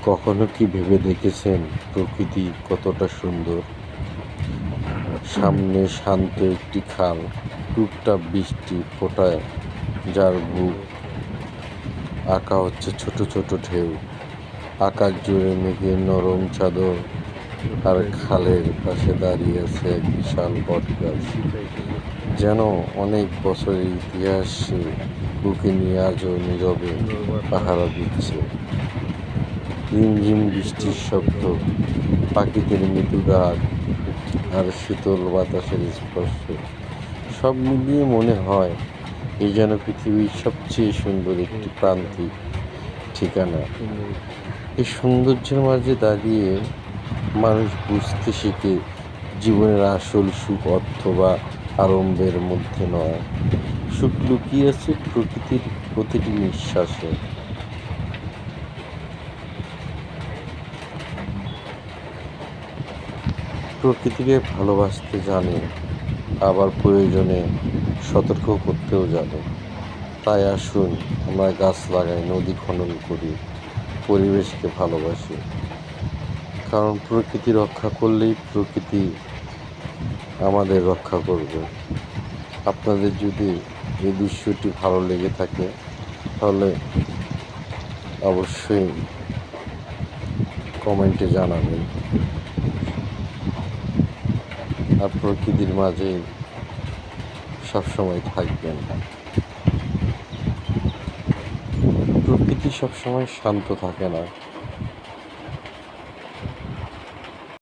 কখনো কি ভেবে দেখেছেন প্রকৃতি কতটা সুন্দর? সামনে শান্ত একটি খাল, টুপটাপ বৃষ্টি ফোঁটায় যার বুক আঁকা হচ্ছে ছোট ছোট ঢেউ। আকাশ জুড়ে মেঘের নরম চাদর, আর খালের পাশে দাঁড়িয়ে আছে এক বিশাল বটগাছ, যেন অনেক বছরের ইতিহাসে বুকে নিয়ে আজও নীরবে পাহারা দিচ্ছে। রিমঝিম বৃষ্টির শব্দ, পাখিদের মৃদু ডাক, আর শীতল বাতাসের স্পর্শ, সব মিলিয়ে মনে হয় এই যেন পৃথিবীর সবচেয়ে সুন্দর একটি প্রান্তিক ঠিকানা। এই সৌন্দর্যের মাঝে দাঁড়িয়ে মানুষ বুঝতে শেখে জীবনের আসল সুখ অর্থ বা আড়ম্বরের মধ্যে নয়, সুখ লুকিয়ে আছে প্রকৃতির প্রতিটি নিঃশ্বাসে। প্রকৃতিকে ভালোবাসতে জানে, আবার প্রয়োজনে সতর্ক করতেও জানে। তাই আসুন আমরা গাছ লাগাই, নদী খনন করি, পরিবেশকে ভালোবাসি। কারণ প্রকৃতি রক্ষা করলেই প্রকৃতি আমাদের রক্ষা করবে। আপনাদের যদি এই দৃশ্যটি ভালো লেগে থাকে তাহলে অবশ্যই কমেন্টে জানাবেন। আর প্রকৃতির মাঝে সবসময় থাকবেন। প্রকৃতি সবসময় শান্ত থাকে না।